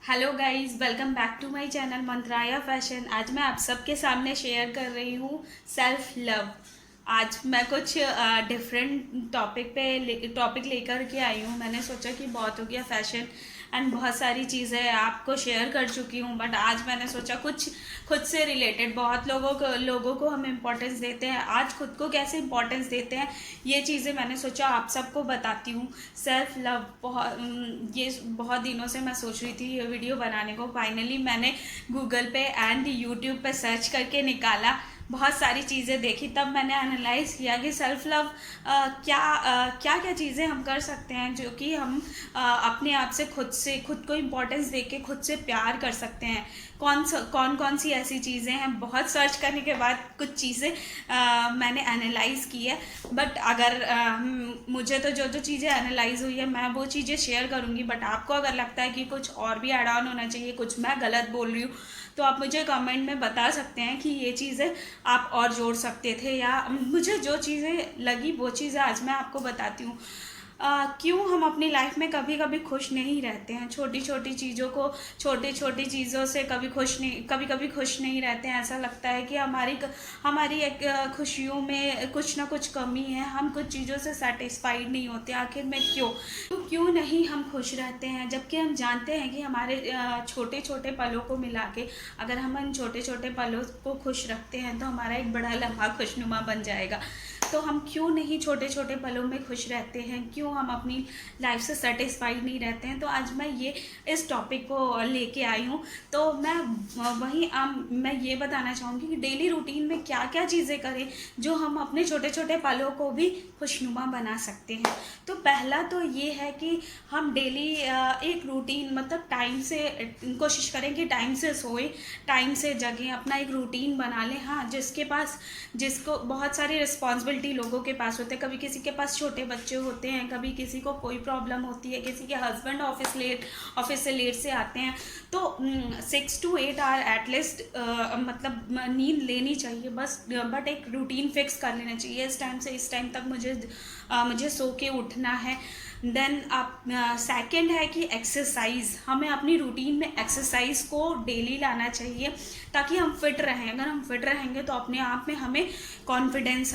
Hello guys, welcome back to my channel Mantraya fashion. आज मैं आप सबके सामने शेयर कर रही हूँ सेल्फ लव। आज मैं कुछ डिफरेंट टॉपिक लेकर के आई हूँ। मैंने सोचा कि बहुत हो गया फैशन एंड बहुत सारी चीज़ें आपको शेयर कर चुकी हूँ, बट आज मैंने सोचा कुछ खुद से रिलेटेड। बहुत लोगों को हम इम्पोर्टेंस देते हैं, आज खुद को कैसे इम्पोर्टेंस देते हैं ये चीज़ें मैंने सोचा आप सबको बताती हूँ। सेल्फ लव ये बहुत दिनों से मैं सोच रही थी ये वीडियो बनाने को। फाइनली मैंने गूगल पे एंड यूट्यूब पे सर्च करके निकाला, बहुत सारी चीज़ें देखी, तब मैंने एनालाइज किया कि सेल्फ लव क्या क्या चीज़ें हम कर सकते हैं जो कि हम अपने आप से खुद को इम्पोर्टेंस दे के खुद से प्यार कर सकते हैं। कौन कौन सी ऐसी चीज़ें हैं, बहुत सर्च करने के बाद कुछ चीज़ें मैंने एनालाइज की है। बट अगर मुझे तो जो जो चीज़ें एनालाइज हुई है मैं वो चीज़ें शेयर करूँगी, बट आपको अगर लगता है कि कुछ और भी ऐड ऑन होना चाहिए, कुछ मैं गलत बोल रही हूँ, तो आप मुझे कमेंट में बता सकते हैं कि ये चीज़ें आप और जोड़ सकते थे, या मुझे जो चीज़ें लगी वो चीज़ें आज मैं आपको बताती हूँ। क्यों हम अपनी लाइफ में कभी कभी खुश नहीं रहते हैं, छोटी छोटी चीज़ों से कभी कभी खुश नहीं रहते हैं। ऐसा लगता है कि हमारी एक खुशियों में कुछ ना कुछ कमी है, हम कुछ चीज़ों से सेटिस्फाइड नहीं होते। आखिर में क्यों नहीं हम खुश रहते हैं, जबकि हम जानते हैं कि हमारे छोटे छोटे पलों को मिला के अगर हम इन छोटे छोटे पलों को खुश रखते हैं तो हमारा एक बड़ा लम्हा खुशनुमा बन जाएगा। तो हम क्यों नहीं छोटे छोटे पलों में खुश रहते हैं, क्यों हम अपनी लाइफ से सेटिस्फाइड नहीं रहते हैं। तो आज मैं इस टॉपिक को लेके आई हूँ। तो मैं ये बताना चाहूँगी कि डेली रूटीन में क्या क्या चीज़ें करें जो हम अपने छोटे छोटे पलों को भी खुशनुमा बना सकते हैं। तो पहला तो ये है कि हम डेली एक रूटीन, मतलब टाइम से कोशिश करें कि टाइम से सोएं, टाइम से जगें, अपना एक रूटीन बना लें। हाँ, जिसको बहुत सारी रिस्पॉन्सिबिलिटी लोगों के पास होते हैं, कभी किसी के पास छोटे बच्चे होते हैं, कभी किसी को कोई प्रॉब्लम होती है, किसी के हस्बैंड ऑफिस से लेट से आते हैं, तो 6 to 8 आवर एटलीस्ट मतलब नींद लेनी चाहिए बस। बट एक रूटीन फिक्स कर लेना चाहिए, इस टाइम से इस टाइम तक मुझे सो के उठना है। देन आप सेकंड है कि एक्सरसाइज, हमें अपनी रूटीन में एक्सरसाइज को डेली लाना चाहिए ताकि हम फिट रहें। अगर हम फिट रहेंगे तो अपने आप में हमें कॉन्फिडेंस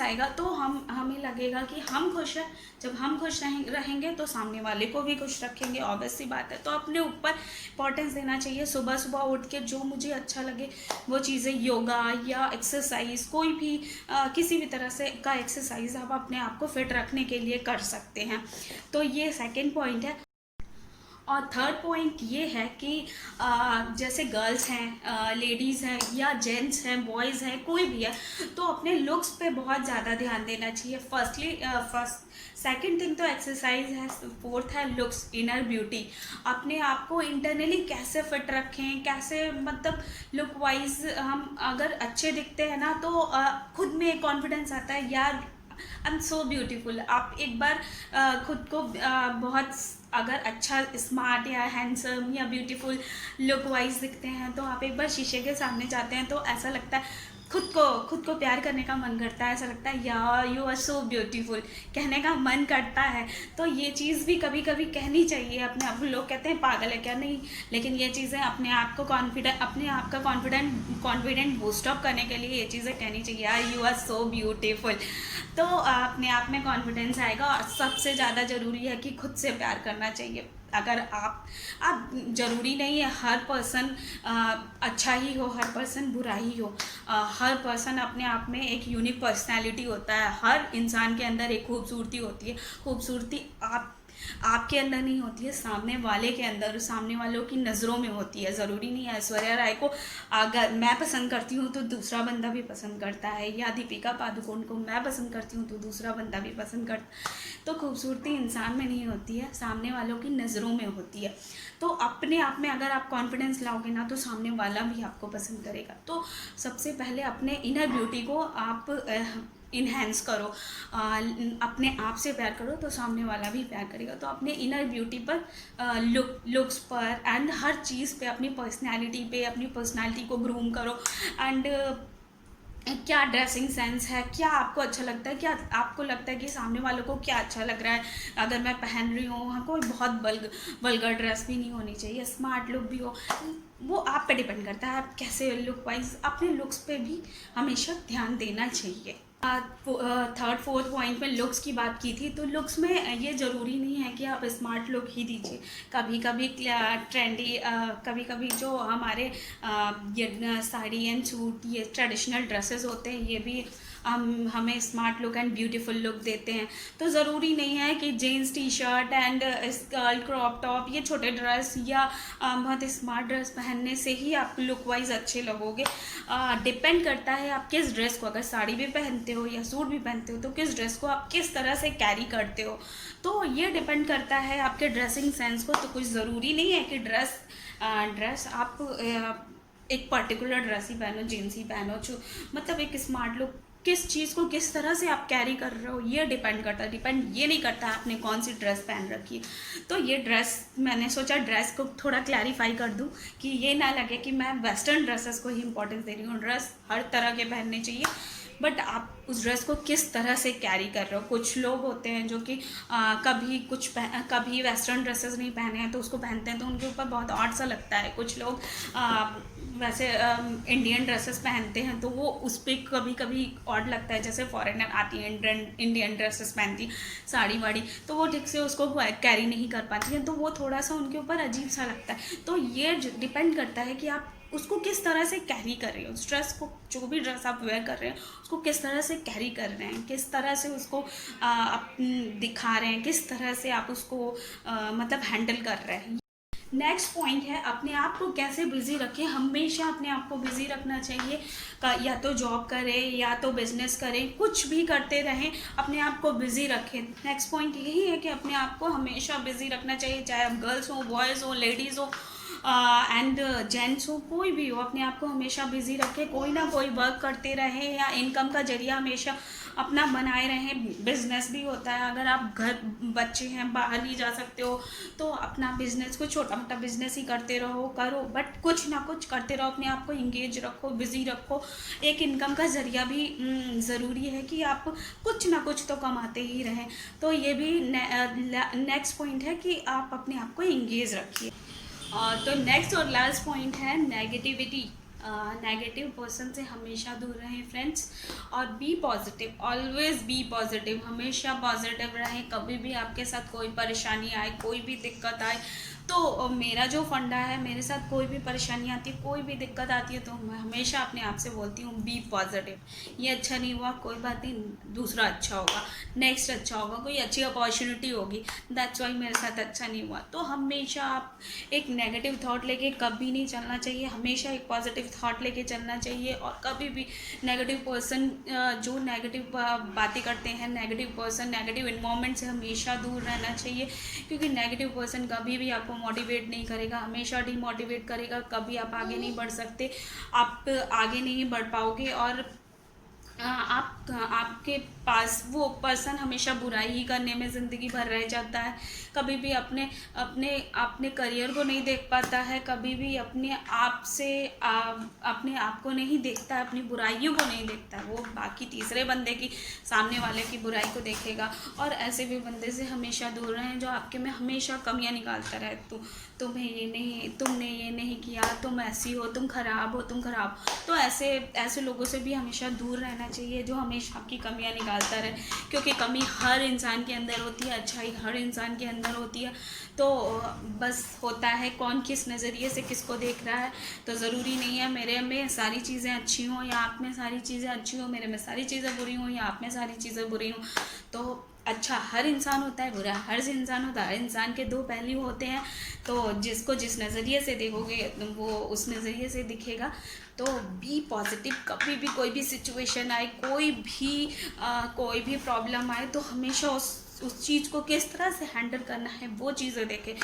आएगा तो हमें लगेगा कि हम खुश हैं। जब हम खुश रहेंगे तो सामने वाले को भी खुश रखेंगे, ऑब्वियस सी बात है। तो अपने ऊपर इंपॉर्टेंस देना चाहिए। सुबह सुबह उठ के जो मुझे अच्छा लगे वो चीज़ें, योगा या एक्सरसाइज, कोई भी किसी भी तरह से का एक्सरसाइज आप अपने आप को फिट रखने के लिए कर सकते हैं। तो ये सेकेंड पॉइंट है। और थर्ड पॉइंट ये है कि जैसे गर्ल्स हैं, लेडीज़ हैं, या जेंट्स हैं, बॉयज़ हैं, कोई भी है, तो अपने लुक्स पे बहुत ज़्यादा ध्यान देना चाहिए। सेकंड थिंग तो एक्सरसाइज है, फोर्थ है लुक्स, इनर ब्यूटी। अपने आप को इंटरनली कैसे फिट रखें, कैसे मतलब लुक वाइज हम अगर अच्छे दिखते हैं ना तो खुद में एक कॉन्फिडेंस आता है, यार आई एम सो ब्यूटीफुल। आप एक बार खुद को बहुत अगर अच्छा, स्मार्ट या हैंडसम या ब्यूटीफुल लुक वाइज दिखते हैं तो आप एक बार शीशे के सामने जाते हैं तो ऐसा लगता है, खुद को प्यार करने का मन करता है। ऐसा लगता है यार यू आर सो ब्यूटीफुल, कहने का मन करता है। तो ये चीज़ भी कभी कभी कहनी चाहिए अपने आप। लोग कहते हैं पागल है क्या, नहीं, लेकिन ये चीज़ें अपने आप का कॉन्फिडेंट बूस्ट अप करने के लिए ये चीज़ें कहनी चाहिए, यार यू आर सो ब्यूटीफुल। तो अपने आप में कॉन्फिडेंस आएगा। और सबसे ज़्यादा ज़रूरी है कि खुद से प्यार करना चाहिए। अगर आप ज़रूरी नहीं है हर पर्सन अच्छा ही हो, हर पर्सन बुरा ही हो। हर पर्सन अपने आप में एक यूनिक पर्सनैलिटी होता है। हर इंसान के अंदर एक खूबसूरती होती है। खूबसूरती आपके अंदर नहीं होती है, सामने वाले के अंदर, सामने वालों की नज़रों में होती है। ज़रूरी नहीं है ऐश्वर्या राय को अगर मैं पसंद करती हूँ तो दूसरा बंदा भी पसंद करता है, या दीपिका पादुकोण को मैं पसंद करती हूँ तो दूसरा बंदा भी पसंद करता। तो खूबसूरती इंसान में नहीं होती है, सामने वालों की नज़रों में होती है। तो अपने आप में अगर आप कॉन्फिडेंस लाओगे ना तो सामने वाला भी आपको पसंद करेगा। तो सबसे पहले अपने इनर ब्यूटी को आप इन्हेंस करो, अपने आप से प्यार करो तो सामने वाला भी प्यार करेगा। तो अपने इनर ब्यूटी पर, लुक्स पर एंड हर चीज़ पे, अपनी पर्सनैलिटी को ग्रूम करो। एंड क्या ड्रेसिंग सेंस है, क्या आपको अच्छा लगता है, क्या आपको लगता है कि सामने वालों को क्या अच्छा लग रहा है अगर मैं पहन रही हूँ। हाँ, कोई बहुत वल्गर ड्रेस भी नहीं होनी चाहिए, स्मार्ट लुक भी हो, वो आप पे डिपेंड करता है आप कैसे लुक वाइज अपने लुक्स पे भी हमेशा ध्यान देना चाहिए। थर्ड फोर्थ पॉइंट में लुक्स की बात की थी, तो लुक्स में ये ज़रूरी नहीं है कि आप स्मार्ट लुक ही दीजिए। कभी कभी ट्रेंडी, कभी कभी जो हमारे ये साड़ी एंड सूट, ये ट्रेडिशनल ड्रेसेस होते हैं, ये भी हमें smart look and beautiful look देते हैं। तो ज़रूरी नहीं है कि jeans T shirt and skirt crop top, ये छोटे ड्रेस या बहुत स्मार्ट ड्रेस पहनने से ही आप लुक वाइज अच्छे लगोगे। डिपेंड करता है आप किस ड्रेस को, अगर साड़ी भी पहनते हो या सूट भी पहनते हो, तो किस ड्रेस को आप किस तरह से कैरी करते हो। तो ये डिपेंड करता है आपके ड्रेसिंग सेंस को। तो कुछ ज़रूरी नहीं है कि ड्रेस आप एक पर्टिकुलर ड्रेस ही पहनो, जीन्स ही पहनो, जो मतलब एक स्मार्ट लुक किस चीज़ को किस तरह से आप कैरी कर रहे हो ये डिपेंड करता है। डिपेंड ये नहीं करता आपने कौन सी ड्रेस पहन रखी है। तो ये ड्रेस, मैंने सोचा ड्रेस को थोड़ा क्लैरिफाई कर दूं कि ये ना लगे कि मैं वेस्टर्न ड्रेसेस को ही इंपॉर्टेंस दे रही हूँ। ड्रेस हर तरह के पहनने चाहिए, बट आप उस ड्रेस को किस तरह से कैरी कर रहे हो। कुछ लोग होते हैं जो कि कभी वेस्टर्न ड्रेसेस नहीं पहने हैं तो उसको पहनते हैं तो उनके ऊपर बहुत ऑड सा लगता है। कुछ लोग वैसे इंडियन ड्रेसेस पहनते हैं तो वो उस पर कभी कभी ऑड लगता है। जैसे फॉरेनर आती है इंडियन ड्रेसेस पहनती, साड़ी वाड़ी, तो वो ठीक से उसको कैरी नहीं कर पाती हैं, तो वो थोड़ा सा उनके ऊपर अजीब सा लगता है। तो ये डिपेंड करता है कि आप उसको किस तरह से कैरी कर रहे हो, उस ड्रेस को, जो भी ड्रेस आप वेयर कर रहे हैं उसको किस तरह से कैरी कर रहे हैं, किस तरह से उसको आप दिखा रहे हैं, किस तरह से आप उसको मतलब हैंडल कर रहे हैं। नेक्स्ट पॉइंट है अपने आप को कैसे बिजी रखें। हमेशा अपने आप को बिजी रखना चाहिए, या तो जॉब करें या तो बिजनेस करें, कुछ भी करते रहें, अपने आप को बिजी रखें। नेक्स्ट पॉइंट यही है कि अपने आप को हमेशा बिजी रखना चाहिए, चाहे आप गर्ल्स हो, बॉयज़ हो, लेडीज़ हो एंड जेंट्स हो, कोई भी हो, अपने आप को हमेशा बिजी रखें। कोई ना कोई वर्क करते रहें या इनकम का जरिया हमेशा अपना बनाए रहें। बिजनेस भी होता है, अगर आप घर बच्चे हैं बाहर नहीं जा सकते हो तो अपना बिजनेस को छोटा मोटा बिजनेस ही करते रहो, करो, बट कुछ ना कुछ करते रहो, अपने आप को इंगेज रखो, बिजी रखो। एक इनकम का जरिया भी ज़रूरी है कि आप कुछ ना कुछ तो कमाते ही रहें। तो ये भी नेक्स्ट पॉइंट है कि आप अपने आप को इंगेज रखिए। तो नेक्स्ट और लास्ट पॉइंट है नेगेटिविटी। नेगेटिव पर्सन से हमेशा दूर रहें फ्रेंड्स, और be positive, always be positive, हमेशा पॉजिटिव रहें। कभी भी आपके साथ कोई परेशानी आए, कोई भी दिक्कत आए, तो मेरा जो फंडा है, मेरे साथ कोई भी परेशानी आती है, कोई भी दिक्कत आती है, तो मैं हमेशा अपने आप से बोलती हूँ बी पॉजिटिव। ये अच्छा नहीं हुआ, कोई बात नहीं, दूसरा अच्छा होगा, नेक्स्ट अच्छा होगा, कोई अच्छी अपॉर्चुनिटी होगी, दैट्स वाई मेरे साथ अच्छा नहीं हुआ। तो हमेशा आप एक नेगेटिव थॉट लेके कभी नहीं चलना चाहिए, हमेशा एक पॉजिटिव थॉट लेके चलना चाहिए। और कभी भी नेगेटिव पर्सन, जो नेगेटिव बातें करते हैं, नेगेटिव पर्सन, नेगेटिव इन्वायरमेंट से हमेशा दूर रहना चाहिए, क्योंकि नेगेटिव पर्सन कभी भी आपको मोटिवेट नहीं करेगा, हमेशा डिमोटिवेट करेगा। कभी आप आगे नहीं बढ़ सकते, आप आगे नहीं बढ़ पाओगे, और आपके पास वो पर्सन हमेशा बुराई ही करने में ज़िंदगी भर रह जाता है। कभी भी अपने अपने अपने करियर को नहीं देख पाता है, कभी भी अपने आप से अपने आप को नहीं देखता है, अपनी बुराइयों को नहीं देखता है, वो बाकी तीसरे बंदे की, सामने वाले की बुराई को देखेगा। और ऐसे भी बंदे से हमेशा दूर रहें जो आपके में हमेशा कमियां निकालता रहे। तुमने ये नहीं किया, तुम ऐसी हो, तुम खराब हो, तुम खराब। तो ऐसे लोगों से भी हमेशा दूर रहना चाहिए जो हमेशा आपकी कमियां निकालता रहे, क्योंकि कमी हर इंसान के अंदर होती है, अच्छाई हर इंसान के अंदर होती है। तो बस होता है कौन किस नज़रिए से किसको देख रहा है। तो ज़रूरी नहीं है मेरे में सारी चीज़ें अच्छी हों या आप में सारी चीज़ें अच्छी हों, मेरे में सारी चीज़ें बुरी हों या आप में सारी चीज़ें बुरी हों। तो अच्छा हर इंसान होता है, बुरा हर इंसान होता है, हर इंसान के दो पहलू होते हैं। तो जिसको जिस नज़रिए से देखोगे वो उस नज़रिए से दिखेगा। तो बी पॉजिटिव, कभी भी कोई भी सिचुएशन आए, कोई भी प्रॉब्लम आए, तो हमेशा उस चीज़ को किस तरह से हैंडल करना है वो चीज़ें देखें।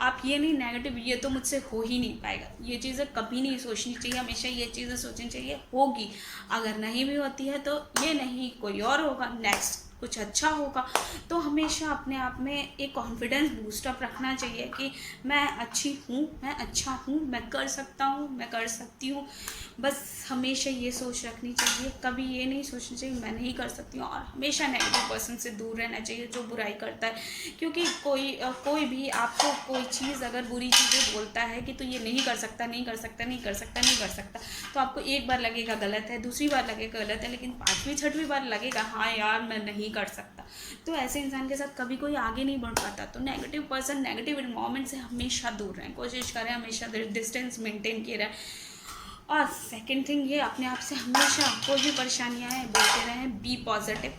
आप ये नहीं नेगेटिव, ये तो मुझसे हो ही नहीं पाएगा, ये चीज़ें कभी नहीं सोचनी चाहिए, हमेशा ये चीज़ें सोचनी चाहिए होगी। अगर नहीं भी होती है तो ये नहीं, कोई और होगा, नेक्स्ट कुछ अच्छा होगा। तो हमेशा अपने आप में एक कॉन्फिडेंस बूस्टअप रखना चाहिए कि मैं अच्छी हूँ, मैं अच्छा हूँ, मैं कर सकता हूँ, मैं कर सकती हूँ। बस हमेशा ये सोच रखनी चाहिए, कभी ये नहीं सोचना चाहिए मैं नहीं कर सकती हूँ। और हमेशा नेगेटिव पर्सन से दूर रहना चाहिए जो बुराई करता है, क्योंकि कोई भी आपको कोई चीज़ अगर बुरी चीज़ें बोलता है कि तो ये नहीं कर सकता, नहीं कर सकता, नहीं कर सकता, नहीं कर सकता, तो आपको एक बार लगेगा गलत है, दूसरी बार लगेगा गलत है, लेकिन पाँचवीं छठवीं बार लगेगा हाँ यार मैं नहीं कर सकता। तो ऐसे इंसान के साथ कभी कोई आगे नहीं बढ़ पाता। तो नेगेटिव पर्सन, नेगेटिव इन्वायरमेंट से हमेशा दूर रहें, कोशिश करें हमेशा डिस्टेंस मेंटेन किए रहें। और सेकंड थिंग ये, अपने आप से हमेशा कोई भी परेशानियाँ हैं बोलते रहें, be positive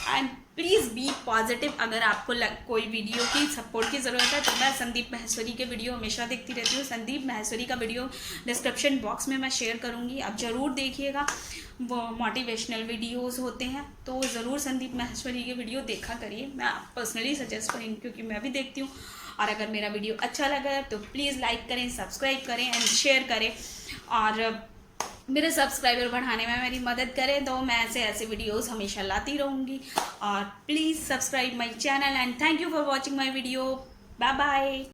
and please be positive. अगर आपको कोई वीडियो की सपोर्ट की ज़रूरत है तो मैं संदीप माहेश्वरी के वीडियो हमेशा देखती रहती हूँ। संदीप माहेश्वरी का वीडियो डिस्क्रिप्शन बॉक्स में मैं शेयर करूँगी, आप ज़रूर देखिएगा। वो मोटिवेशनल वीडियोस होते हैं, तो ज़रूर संदीप माहेश्वरी के वीडियो देखा करिए। मैं पर्सनली सजेस्ट करूँगी क्योंकि मैं भी देखती हूँ। और अगर मेरा वीडियो अच्छा लगा तो प्लीज़ लाइक करें, सब्सक्राइब करें एंड शेयर करें, और मेरे सब्सक्राइबर बढ़ाने में मेरी मदद करें। तो मैं ऐसे वीडियोस हमेशा लाती रहूँगी। और please subscribe my channel and thank you for watching my video. Bye bye.